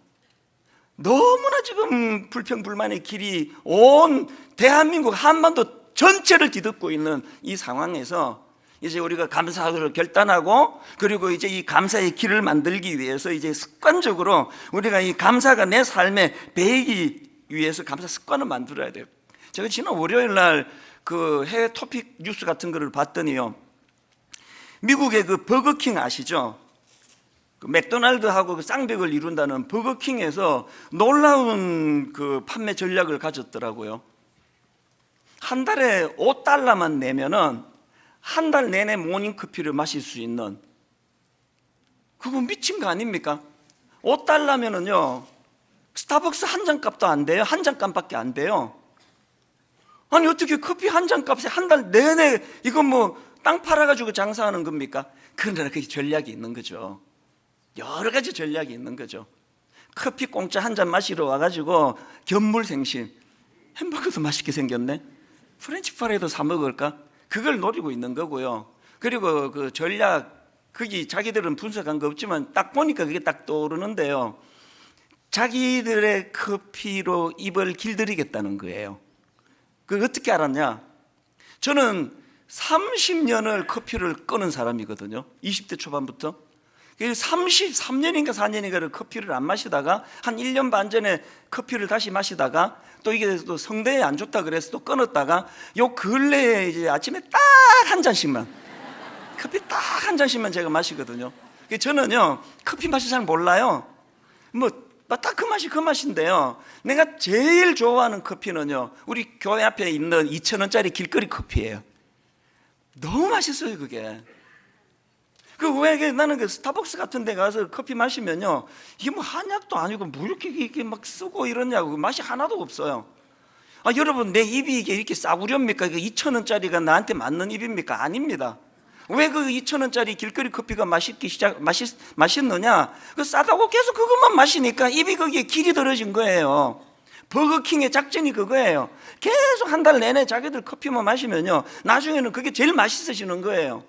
너무나 지금 불평불만의 길이 온 대한민국 한반도 전체를 뒤덮고 있는 이 상황에서 이제 우리가 감사를 결단하고, 그리고 이제 이 감사의 길을 만들기 위해서 이제 습관적으로 우리가 이 감사가 내 삶에 배이기 위해서 감사 습관을 만들어야 돼요. 제가 지난 월요일 날 그 해외 토픽 뉴스 같은 거를 봤더니요, 미국의 그 버거킹 아시죠? 그 맥도날드하고 그 쌍벽을 이룬다는 버거킹에서 놀라운 그 판매 전략을 가졌더라고요. 한 달에 $5만 내면은 한 달 내내 모닝커피를 마실 수 있는, 그거 미친 거 아닙니까? $5면은요 스타벅스 한 잔 값도 안 돼요. 한 잔 값밖에 안 돼요. 아니 어떻게 커피 한 잔 값에 한 달 내내 이건 뭐 땅 팔아가지고 장사하는 겁니까? 그러나 그게 전략이 있는 거죠. 여러 가지 전략이 있는 거죠. 커피 공짜 한 잔 마시러 와가지고 견물생심, 햄버거도 맛있게 생겼네, 프렌치 프라이도 사 먹을까? 그걸 노리고 있는 거고요. 그리고 그 전략, 거기 자기들은 분석한 거 없지만 딱 보니까 그게 딱 떠오르는데요, 자기들의 커피로 입을 길들이겠다는 거예요. 그 어떻게 알았냐? 저는 30년을 커피를 끊은 사람이거든요. 20대 초반부터 33년인가 4년인가를 커피를 안 마시다가 한 1년 반 전에 커피를 다시 마시다가 또 이게 또 성대에 안 좋다 그래서 또 끊었다가 요 근래에 이제 아침에 딱 한 잔씩만, 커피 딱 한 잔씩만 제가 마시거든요. 저는요 커피 맛이 잘 몰라요. 뭐 딱 그 맛이 그 맛인데요, 내가 제일 좋아하는 커피는요 우리 교회 앞에 있는 2,000원짜리 길거리 커피예요. 너무 맛있어요 그게. 왜 나는 그 스타벅스 같은 데 가서 커피 마시면요, 이게 뭐 한약도 아니고 뭐 이렇게 막 쓰고 이러냐고, 맛이 하나도 없어요. 여러분, 내 입이 이렇게 싸구려입니까? 2,000원짜리가 나한테 맞는 입입니까? 아닙니다. 왜 그 2,000원짜리 길거리 커피가 맛있느냐? 그 싸다고 계속 그것만 마시니까 입이 거기에 길이 들어진 거예요. 버거킹의 작전이 그거예요. 계속 한 달 내내 자기들 커피만 마시면요, 나중에는 그게 제일 맛있어지는 거예요.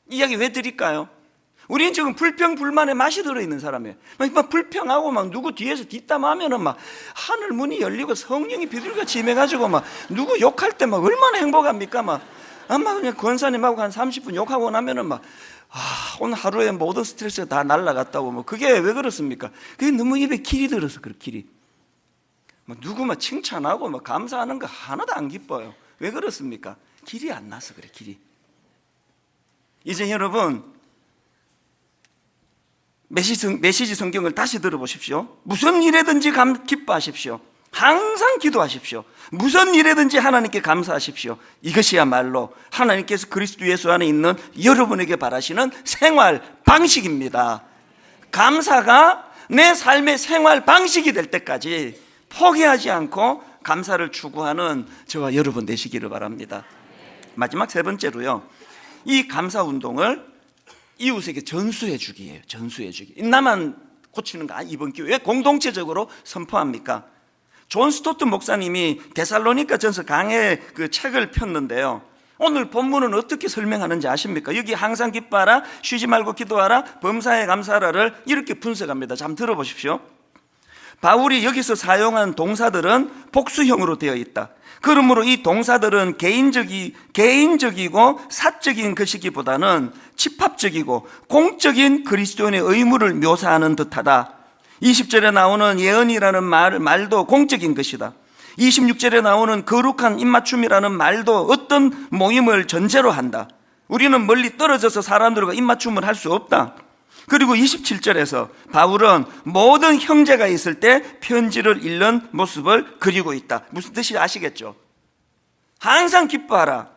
이 이야기 왜 드릴까요? 우리는 지금 불평불만에 맛이 들어있는 사람이에요. 막 불평하고 막 누구 뒤에서 뒷담하면은 막 하늘 문이 열리고 성령이 비둘기같이 임해가지고 막 누구 욕할 때 막 얼마나 행복합니까? 막 아마 그냥 권사님하고 한 30분 욕하고 나면은 막 오늘 하루에 모든 스트레스가 다 날라갔다고. 뭐 그게 왜 그렇습니까? 그게 너무 입에 길이 들어서 그래. 길이 막 누구 막 칭찬하고 막 감사하는 거 하나도 안 기뻐요. 왜 그렇습니까? 길이 안 나서 그래. 길이. 이제 여러분, 메시지 성경을 다시 들어보십시오. 무슨 일에든지 기뻐하십시오. 항상 기도하십시오. 무슨 일에든지 하나님께 감사하십시오. 이것이야말로 하나님께서 그리스도 예수 안에 있는 여러분에게 바라시는 생활 방식입니다. 감사가 내 삶의 생활 방식이 될 때까지 포기하지 않고 감사를 추구하는 저와 여러분 되시기를 바랍니다. 마지막 세 번째로요, 이 감사 운동을 이웃에게 전수해 주기예요. 전수해 주기. 나만 고치는 거 이번 기회에 공동체적으로 선포합니까? 존 스토트 목사님이 데살로니가 전서 강해 그 책을 폈는데요, 오늘 본문은 어떻게 설명하는지 아십니까? 여기 항상 기뻐하라, 쉬지 말고 기도하라, 범사에 감사하라를 이렇게 분석합니다. 잠 들어보십시오. 바울이 여기서 사용한 동사들은 복수형으로 되어 있다. 그러므로 이 동사들은 개인적이고 사적인 것이기보다는 집합적이고 공적인 그리스도인의 의무를 묘사하는 듯하다. 20절에 나오는 예언이라는 말도 공적인 것이다. 26절에 나오는 거룩한 입맞춤이라는 말도 어떤 모임을 전제로 한다. 우리는 멀리 떨어져서 사람들과 입맞춤을 할 수 없다. 그리고 27절에서 바울은 모든 형제가 있을 때 편지를 읽는 모습을 그리고 있다. 무슨 뜻인지 아시겠죠? 항상 기뻐하라,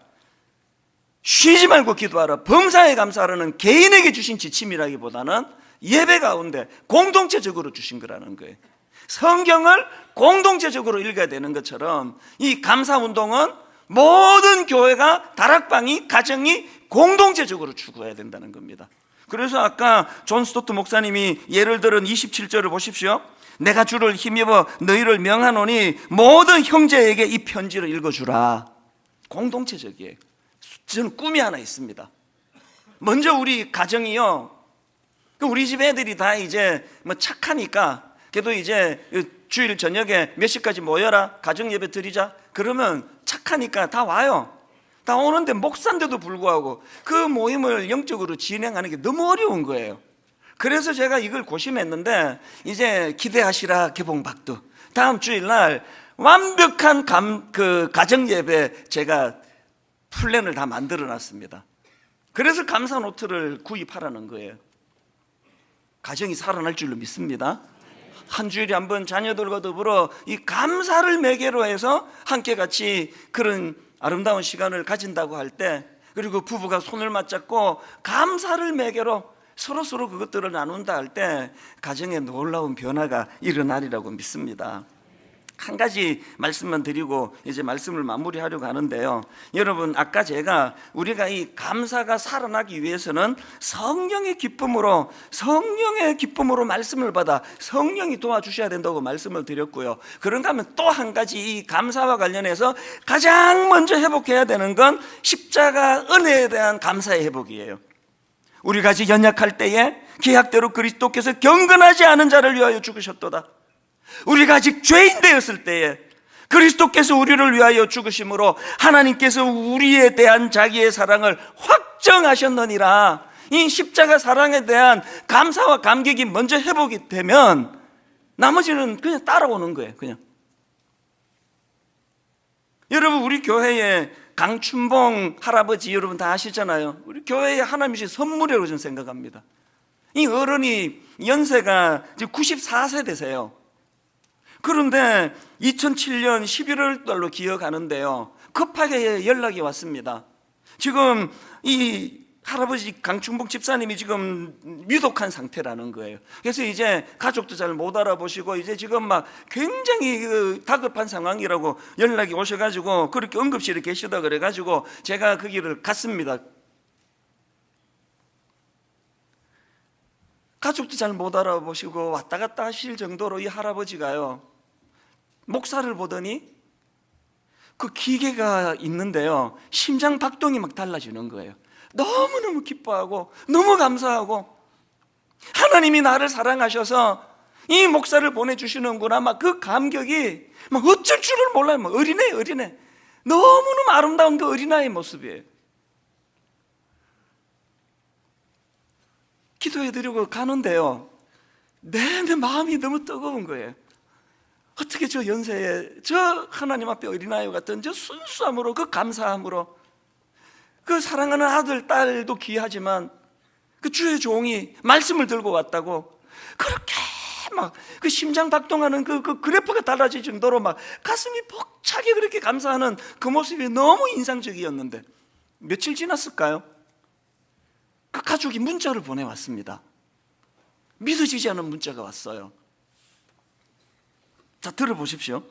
쉬지 말고 기도하라, 범사에 감사하라는 개인에게 주신 지침이라기보다는 예배 가운데 공동체적으로 주신 거라는 거예요. 성경을 공동체적으로 읽어야 되는 것처럼 이 감사운동은 모든 교회가, 다락방이, 가정이 공동체적으로 추구해야 된다는 겁니다. 그래서 아까 존 스토트 목사님이 예를 들은 27절을 보십시오. 내가 주를 힘입어 너희를 명하노니 모든 형제에게 이 편지를 읽어주라. 공동체적이에요. 저는 꿈이 하나 있습니다. 먼저 우리 가정이요, 우리 집 애들이 다 이제 뭐 착하니까 걔도 이제 주일 저녁에 몇 시까지 모여라, 가정 예배 드리자 그러면 착하니까 다 와요. 다 오는데 목사인데도 불구하고 그 모임을 영적으로 진행하는 게 너무 어려운 거예요. 그래서 제가 이걸 고심했는데, 이제 기대하시라 개봉박두, 다음 주일날 완벽한 가정 예배 제가 플랜을 다 만들어 놨습니다. 그래서 감사 노트를 구입하라는 거예요. 가정이 살아날 줄로 믿습니다. 한 주일에 한 번 자녀들과 더불어 이 감사를 매개로 해서 함께 같이 그런 아름다운 시간을 가진다고 할 때, 그리고 부부가 손을 맞잡고 감사를 매개로 서로 그것들을 나눈다 할 때 가정에 놀라운 변화가 일어나리라고 믿습니다. 한 가지 말씀만 드리고 이제 말씀을 마무리하려고 하는데요. 여러분, 아까 제가 우리가 이 감사가 살아나기 위해서는 성령의 기쁨으로 말씀을 받아 성령이 도와주셔야 된다고 말씀을 드렸고요. 그런가 하면 또 한 가지 이 감사와 관련해서 가장 먼저 회복해야 되는 건 십자가 은혜에 대한 감사의 회복이에요. 우리가 아직 연약할 때에 계약대로 그리스도께서 경건하지 않은 자를 위하여 죽으셨도다. 우리가 아직 죄인 되었을 때에 그리스도께서 우리를 위하여 죽으심으로 하나님께서 우리에 대한 자기의 사랑을 확정하셨느니라. 이 십자가 사랑에 대한 감사와 감격이 먼저 회복이 되면 나머지는 그냥 따라오는 거예요. 그냥. 여러분, 우리 교회에 강춘봉 할아버지 여러분 다 아시잖아요. 우리 교회에 하나님이 주신 선물이라고 저는 생각합니다. 이 어른이 연세가 지금 94세 되세요. 그런데 2007년 11월 달로 기억하는데요, 급하게 연락이 왔습니다. 지금 이 할아버지 강춘봉 집사님이 지금 위독한 상태라는 거예요. 그래서 이제 가족도 잘 못 알아보시고 이제 지금 막 굉장히 다급한 상황이라고 연락이 오셔가지고 그렇게 응급실에 계시다 그래가지고 제가 그 길을 갔습니다. 가족도 잘 못 알아보시고 왔다 갔다 하실 정도로 이 할아버지가요, 목사를 보더니 그 기계가 있는데요, 심장 박동이 막 달라지는 거예요. 너무너무 기뻐하고 너무 감사하고, 하나님이 나를 사랑하셔서 이 목사를 보내주시는구나, 막 그 감격이 막 어쩔 줄을 몰라요. 막 어린애 너무너무 아름다운 그 어린아이의 모습이에요. 기도해드리고 가는데요, 내 마음이 너무 뜨거운 거예요. 어떻게 저 연세에 저 하나님 앞에 어린아이 같은 저 순수함으로, 그 감사함으로, 그 사랑하는 아들, 딸도 귀하지만 그 주의 종이 말씀을 들고 왔다고 그렇게 막 그 심장 박동하는 그 그래프가 달라질 정도로 막 가슴이 벅차게 그렇게 감사하는 그 모습이 너무 인상적이었는데, 며칠 지났을까요? 그 가족이 문자를 보내왔습니다. 믿어지지 않은 문자가 왔어요. 자, 들어보십시오.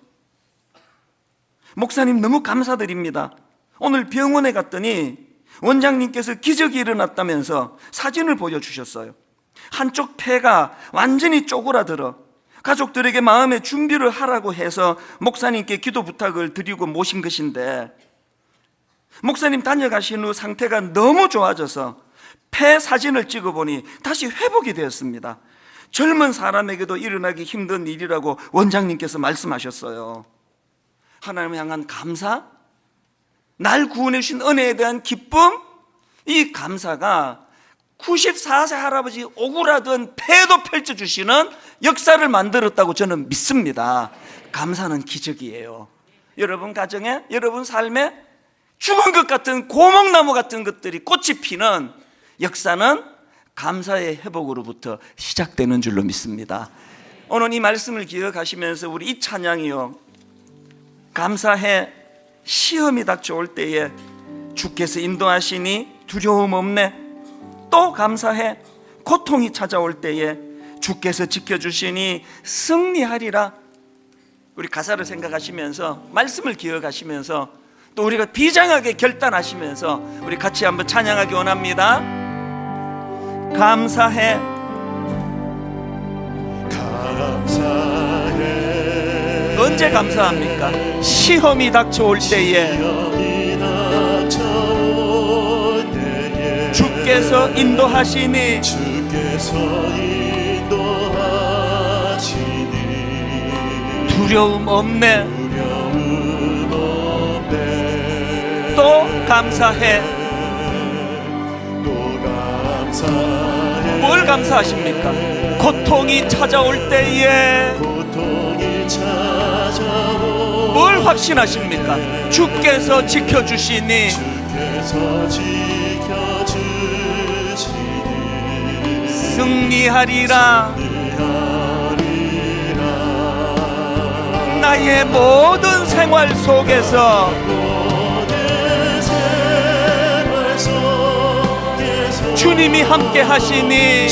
목사님, 너무 감사드립니다. 오늘 병원에 갔더니 원장님께서 기적이 일어났다면서 사진을 보여주셨어요. 한쪽 폐가 완전히 쪼그라들어 가족들에게 마음의 준비를 하라고 해서 목사님께 기도 부탁을 드리고 모신 것인데, 목사님 다녀가신 후 상태가 너무 좋아져서 폐 사진을 찍어보니 다시 회복이 되었습니다. 젊은 사람에게도 일어나기 힘든 일이라고 원장님께서 말씀하셨어요. 하나님을 향한 감사, 날 구원해 주신 은혜에 대한 기쁨, 이 감사가 94세 할아버지 오그라든 폐도 펼쳐주시는 역사를 만들었다고 저는 믿습니다. 감사는 기적이에요. 여러분 가정에, 여러분 삶에 죽은 것 같은 고목나무 같은 것들이 꽃이 피는 역사는 감사의 회복으로부터 시작되는 줄로 믿습니다. 오늘 이 말씀을 기억하시면서 우리 이 찬양이요, 감사해 시험이 닥쳐올 때에 주께서 인도하시니 두려움 없네. 또 감사해 고통이 찾아올 때에 주께서 지켜주시니 승리하리라. 우리 가사를 생각하시면서 말씀을 기억하시면서 또 우리가 비장하게 결단하시면서 우리 같이 한번 찬양하기 원합니다. 감사해 언제 감사합니까? 시험이 닥쳐올 때에 주께서 인도하시니 두려움 없네. 또 감사해. 뭘 감사하십니까? 고통이 찾아올 때에 뭘 확신하십니까? 주께서 지켜주시니 승리하리라. 나의 모든 생활 속에서 주님이 함께 하시니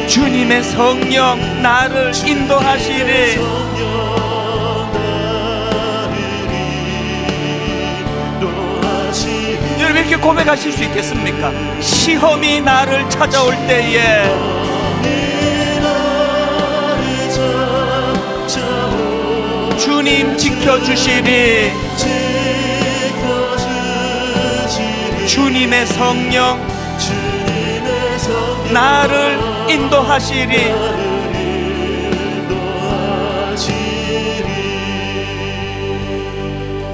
주님의 성령 나를 인도하시리. 여러분 이렇게 고백하실 수 있겠습니까? 시험이 나를 찾아올 때에 주님 지켜주시리. 주님의 성령 나를 인도하시리.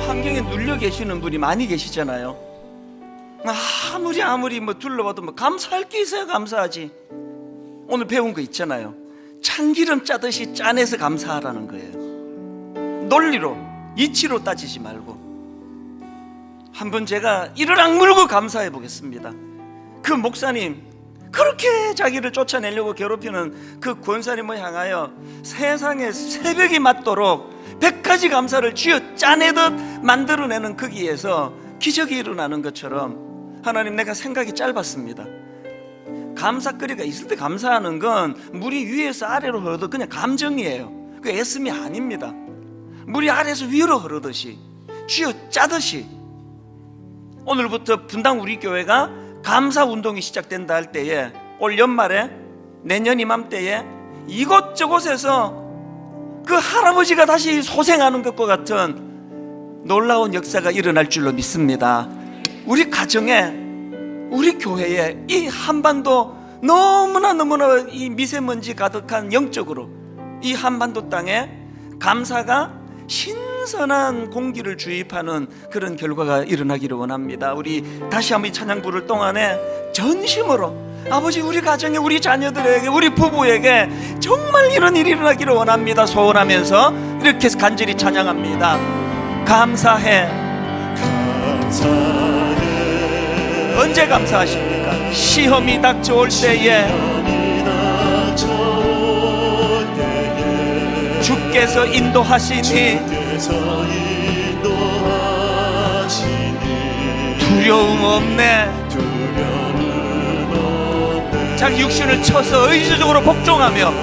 환경에 눌려 계시는 분이 많이 계시잖아요. 아무리 뭐 둘러봐도 뭐 감사할 게 있어야 감사하지. 오늘 배운 거 있잖아요. 참기름 짜듯이 짜내서 감사하라는 거예요. 논리로 이치로 따지지 말고. 한번 제가 이를 악물고 감사해 보겠습니다. 그 목사님 그렇게 자기를 쫓아내려고 괴롭히는 그 권사님을 향하여 세상에 새벽이 맞도록 100가지 감사를 쥐어 짜내듯 만들어내는 거기에서 기적이 일어나는 것처럼 하나님 내가 생각이 짧았습니다. 감사거리가 있을 때 감사하는 건 물이 위에서 아래로 흐르듯 그냥 감정이에요. 그 애씀이 아닙니다. 물이 아래에서 위로 흐르듯이 쥐어 짜듯이 오늘부터 분당 우리 교회가 감사 운동이 시작된다 할 때에 올 연말에 내년 이맘때에 이곳저곳에서 그 할아버지가 다시 소생하는 것과 같은 놀라운 역사가 일어날 줄로 믿습니다. 우리 가정에 우리 교회에 이 한반도 너무나 이 미세먼지 가득한 영적으로 이 한반도 땅에 감사가 신선한 공기를 주입하는 그런 결과가 일어나기를 원합니다. 우리 다시 한번 이 찬양 부를 동안에 전심으로 아버지 우리 가정에 우리 자녀들에게 우리 부부에게 정말 이런 일이 일어나기를 원합니다. 소원하면서 이렇게 간절히 찬양합니다. 감사해. 언제 감사하십니까? 시험이 닥쳐올 때에 주께서 인도하시니 두려움 없네. 자기 육신을 쳐서 의지적으로 복종하며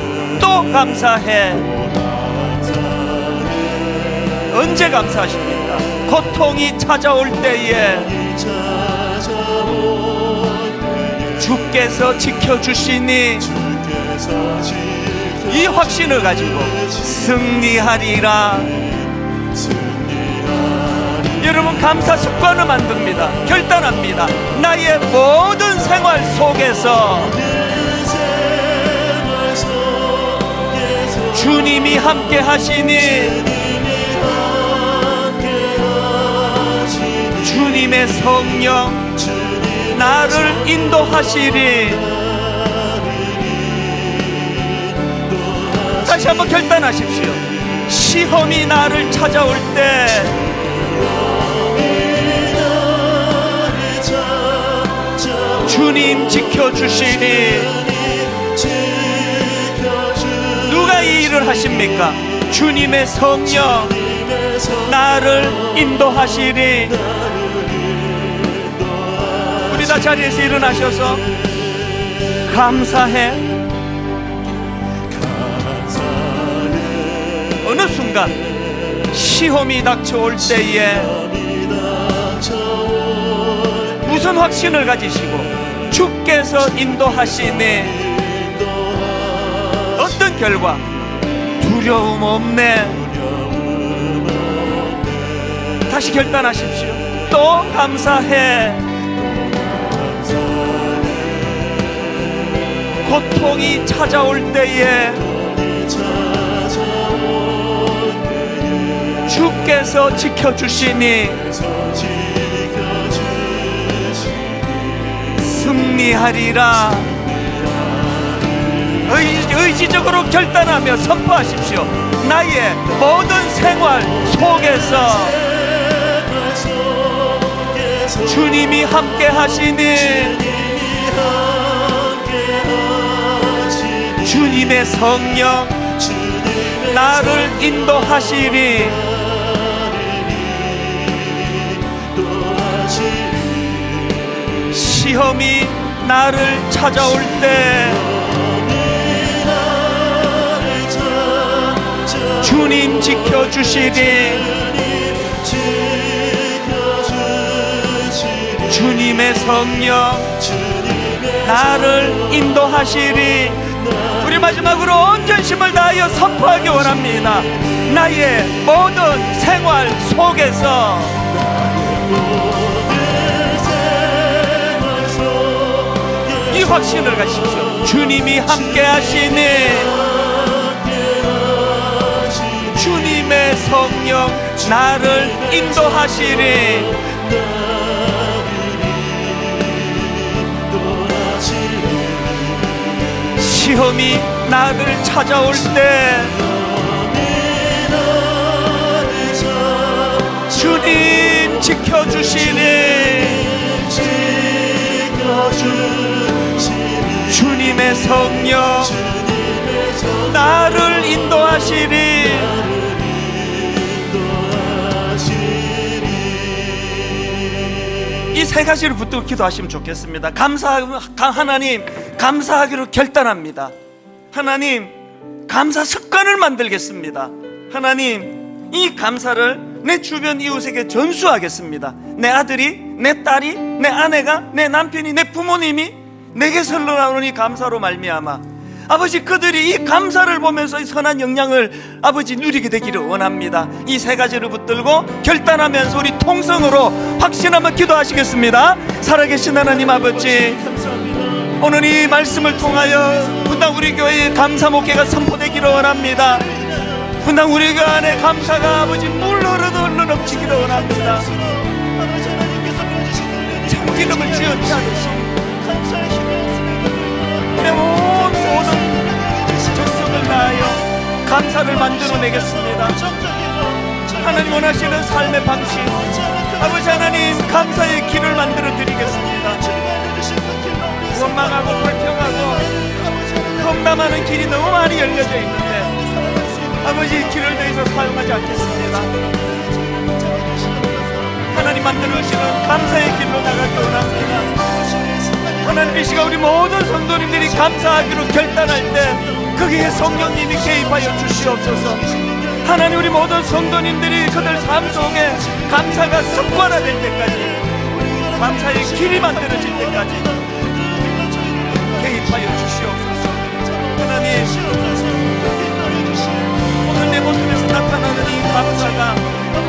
또 감사해. 언제 감사하십니까? 고통이 찾아올 때에 주께서 지켜주시니 이 확신을 가지고 승리하리라. 여러분 감사 습관을 만듭니다. 결단합니다. 나의 모든 생활 속에서 주님이 함께 하시니 주님의 성령 나를 인도하시리. 다시 한번 결단하십시오. 시험이 나를 찾아올 때 주님 지켜주시니. 누가 이 일을 하십니까? 주님의 성령 나를 인도하시리. 우리 다 자리에서 일어나셔서 감사해. 어느 순간 시험이 닥쳐올 때에 무슨 확신을 가지시고 주께서 인도하시니 어떤 결과? 두려움 없네. 다시 결단하십시오. 또 감사해. 고통이 찾아올 때에 주께서 지켜주시니 승리하리라. 의지적으로 결단하며 선포하십시오. 나의 모든 생활 속에서 주님이 함께 하시니 주님의 성령 나를 인도하시니 시험이 나를 찾아올 때 주님 지켜주시니 주님의 성령 나를 인도하시리. 우리 마지막으로 온 전심을 다하여 선포하기 원합니다. 나의 모든 생활 속에서 이 확신을 가십시오. 주님이 함께 하시니 주님의 성령 나를 인도하시리. 시험이 나를 찾아올 때 주님 지켜주시니 주님의 성령 나를 인도하시리. 이 세 가지를 붙들고 기도하시면 좋겠습니다. 하나님 감사하기로 결단합니다. 하나님 감사 습관을 만들겠습니다. 하나님 이 감사를 내 주변 이웃에게 전수하겠습니다. 내 아들이, 내 딸이, 내 아내가, 내 남편이, 내 부모님이 내게 흘러나오니 감사로 말미암아 아버지 그들이 이 감사를 보면서 이 선한 영향을 아버지 누리게 되기를 원합니다. 이 세 가지를 붙들고 결단하면서 우리 통성으로 확신하며 기도하시겠습니다. 살아계신 하나님 아버지, 오늘 이 말씀을 통하여 분당 우리 교회의 감사 목회가 선포되기를 원합니다. 분당 우리 교회 안에 감사가 아버지 물 흐르듯 넘치기를 원합니다. 참기름을 쥐어짜 하듯이 내 모든 적성을 다하여 감사를 만들어내겠습니다. 하나님 원하시는 삶의 방식, 아버지 하나님 감사의 길을 만들어 드리겠습니다. 원망하고 불평하고 험담하는 길이 너무 많이 열려져 있는데 아버지 길을 더 이상 사용하지 않겠습니다. 하나님 만들어주시는 감사의 길로 나가기 원합니다. 하나님 이 시간 우리 모든 성도님들이 감사하기로 결단할 때 거기에 성령님이 개입하여 주시옵소서. 하나님 우리 모든 성도님들이 그들 삶 속에 감사가 습관화될 때까지, 감사의 길이 만들어질 때까지 개입하여 주시옵소서. 하나님 오늘 내 모습에서 나타나는 이 감사가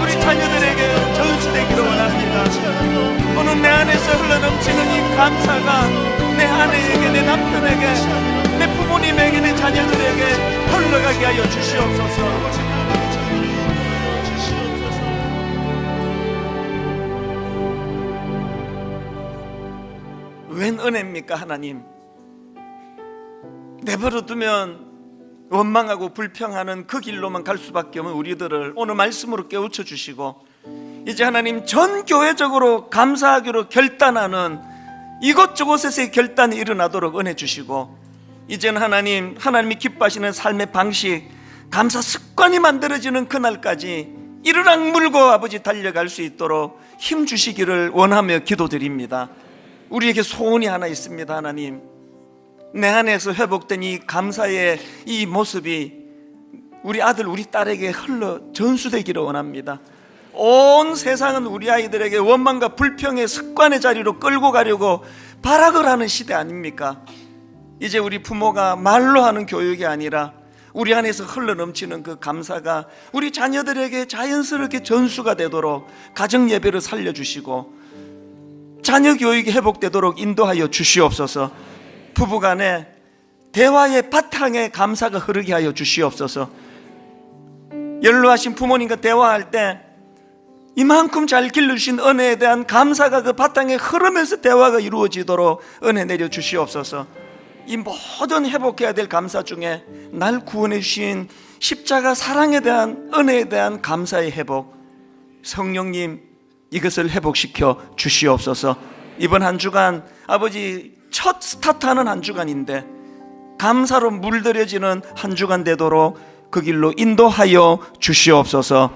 우리 자녀들에게 전수되기를 원합니다. 오늘 내 안에서 흘러넘치는 이 감사가 내 아내에게, 내 남편에게, 내 부모님에게, 내 자녀들에게 흘러가게 하여 주시옵소서. 웬 은혜입니까 하나님? 내버려 두면 원망하고 불평하는 그 길로만 갈 수밖에 없는 우리들을 오늘 말씀으로 깨우쳐 주시고, 이제 하나님 전 교회적으로 감사하기로 결단하는 이곳저곳에서의 결단이 일어나도록 은혜 주시고, 이제는 하나님이 기뻐하시는 삶의 방식, 감사 습관이 만들어지는 그날까지 이르락 물고 아버지 달려갈 수 있도록 힘 주시기를 원하며 기도드립니다. 우리에게 소원이 하나 있습니다. 하나님, 내 안에서 회복된 이 감사의 이 모습이 우리 아들, 우리 딸에게 흘러 전수되기를 원합니다. 온 세상은 우리 아이들에게 원망과 불평의 습관의 자리로 끌고 가려고 발악을 하는 시대 아닙니까? 이제 우리 부모가 말로 하는 교육이 아니라 우리 안에서 흘러넘치는 그 감사가 우리 자녀들에게 자연스럽게 전수가 되도록 가정 예배를 살려주시고 자녀 교육이 회복되도록 인도하여 주시옵소서. 부부간에 대화의 바탕에 감사가 흐르게 하여 주시옵소서. 연로하신 부모님과 대화할 때 이만큼 잘 길러주신 은혜에 대한 감사가 그 바탕에 흐르면서 대화가 이루어지도록 은혜 내려 주시옵소서. 이 모든 회복해야 될 감사 중에 날 구원해 주신 십자가 사랑에 대한 은혜에 대한 감사의 회복, 성령님 이것을 회복시켜 주시옵소서. 이번 한 주간 아버지 첫 스타트하는 한 주간인데 감사로 물들여지는 한 주간 되도록 그 길로 인도하여 주시옵소서.